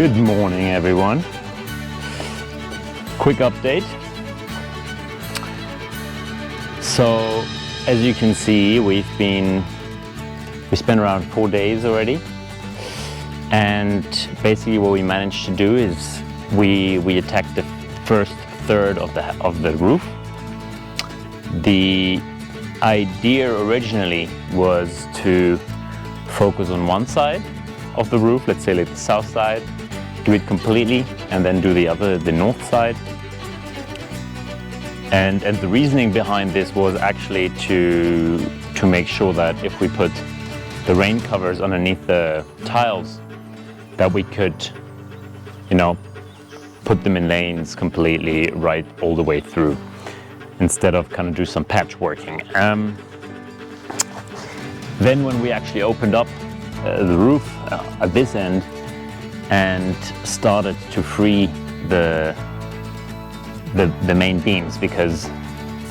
Good morning, everyone. Quick update. So, as you can see, we spent around 4 days already, and basically what we managed to do is we attacked the first third of the roof. The idea originally was to focus on one side of the roof, let's say like the south side, do it completely, and then do the north side. And the reasoning behind this was actually to make sure that if we put the rain covers underneath the tiles, that we could, put them in lanes completely right all the way through, instead of kind of do some patchworking. Then when we actually opened up the roof at this end and started to free the main beams, because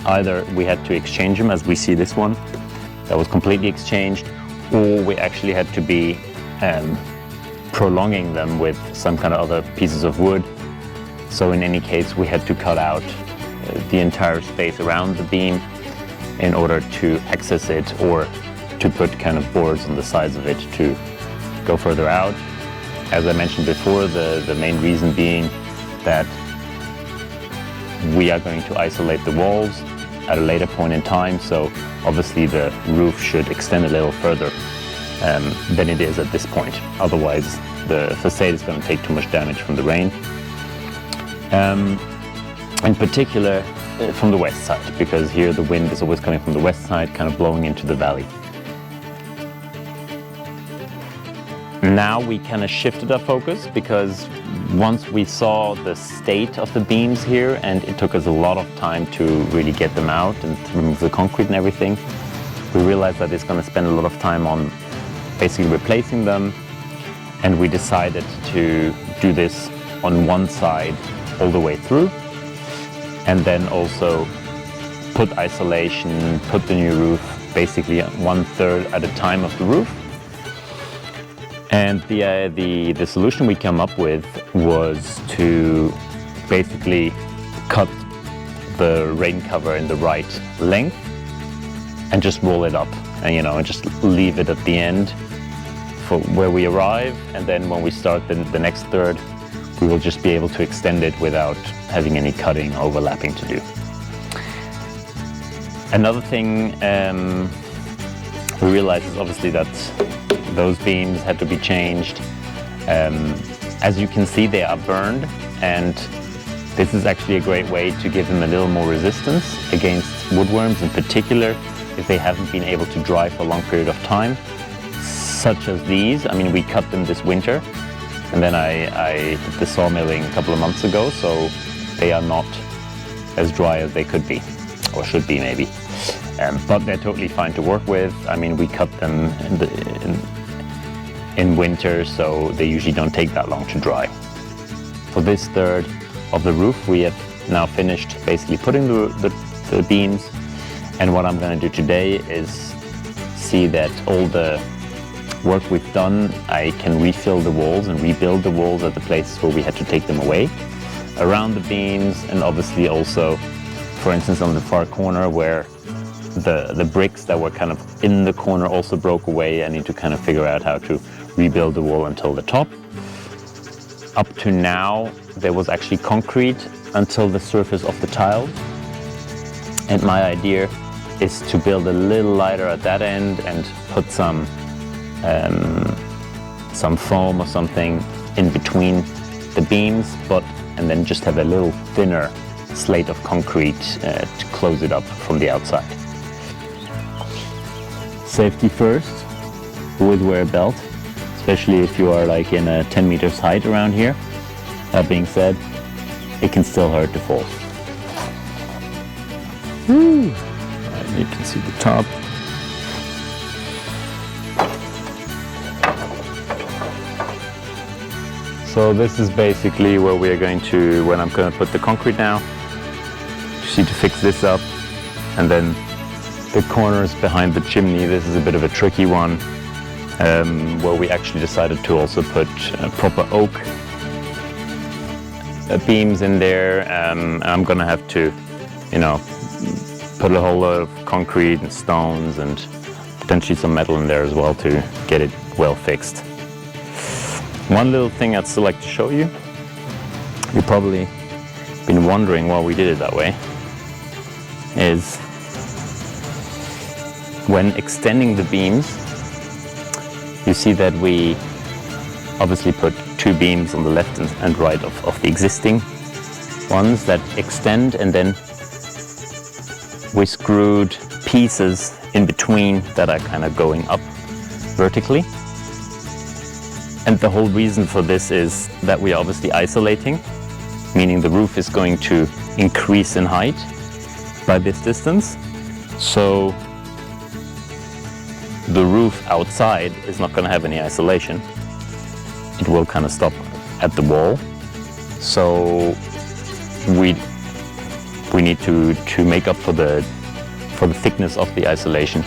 either we had to exchange them, as we see this one that was completely exchanged, or we actually had to be prolonging them with some kind of other pieces of wood. So in any case, we had to cut out the entire space around the beam in order to access it, or to put kind of boards on the sides of it to go further out. As I mentioned before, the main reason being that we are going to isolate the walls at a later point in time, so obviously the roof should extend a little further than it is at this point. Otherwise, the facade is going to take too much damage from the rain. In particular, from the west side, because here the wind is always coming from the west side, kind of blowing into the valley. Now we kind of shifted our focus, because once we saw the state of the beams here, and it took us a lot of time to really get them out and to remove the concrete and everything, we realized that it's going to spend a lot of time on basically replacing them, and we decided to do this on one side all the way through, and then also put isolation, put the new roof basically 1/3 at a time of the roof. And the solution we came up with was to basically cut the rain cover in the right length and just roll it up, and just leave it at the end for where we arrive, and then when we start the next third, we will just be able to extend it without having any cutting or overlapping to do. Another thing we realized is obviously that those beams had to be changed. As you can see, they are burned, and this is actually a great way to give them a little more resistance against woodworms, in particular if they haven't been able to dry for a long period of time, such as these. I mean, we cut them this winter, and then I did the sawmilling a couple of months ago, so they are not as dry as they could be, or should be maybe. But they're totally fine to work with. I mean, we cut them in winter, so they usually don't take that long to dry. For this third of the roof, we have now finished basically putting the beams, and what I'm going to do today is see that all the work we've done, I can refill the walls and rebuild the walls at the places where we had to take them away, around the beams, and obviously also, for instance, on the far corner where the bricks that were kind of in the corner also broke away. I need to kind of figure out how to rebuild the wall until the top. Up to now, there was actually concrete until the surface of the tile, and my idea is to build a little lighter at that end and put some foam or something in between the beams, and then just have a little thinner slate of concrete to close it up from the outside. Safety first, always wear a belt, especially if you are like in a 10 meters height around here. That being said, it can still hurt to fall. Woo. Right, you can see the top. So this is basically where we are going to, when I'm going to put the concrete now. Just need to fix this up, and then the corners behind the chimney. This is a bit of a tricky one, where we actually decided to also put proper oak beams in there. I'm gonna have to, you know, put a whole lot of concrete and stones and potentially some metal in there as well to get it well fixed. One little thing I'd still like to show you. You've probably been wondering why we did it that way. Is when extending the beams, you see that we obviously put 2 beams on the left and right of the existing ones that extend, and then we screwed pieces in between that are kind of going up vertically. And the whole reason for this is that we are obviously isolating, meaning the roof is going to increase in height by this distance. So the roof outside is not going to have any isolation. It will kind of stop at the wall. So we need to make up for the thickness of the isolation.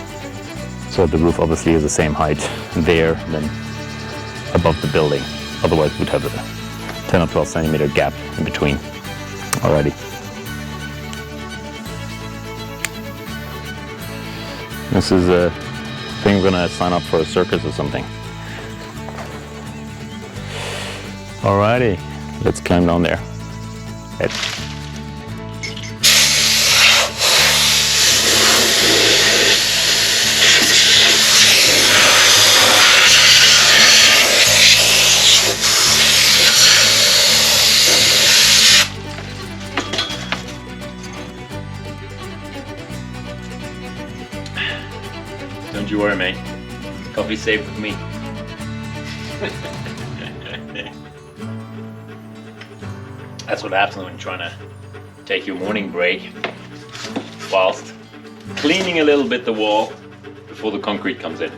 So the roof obviously is the same height there than above the building. Otherwise we'd have a 10 or 12 centimeter gap in between already. This is a thing we're gonna sign up for a circus or something. Alrighty, let's climb down there. Head. Don't you worry, mate. Coffee's safe with me. That's what happens when you're trying to take your morning break whilst cleaning a little bit the wall before the concrete comes in.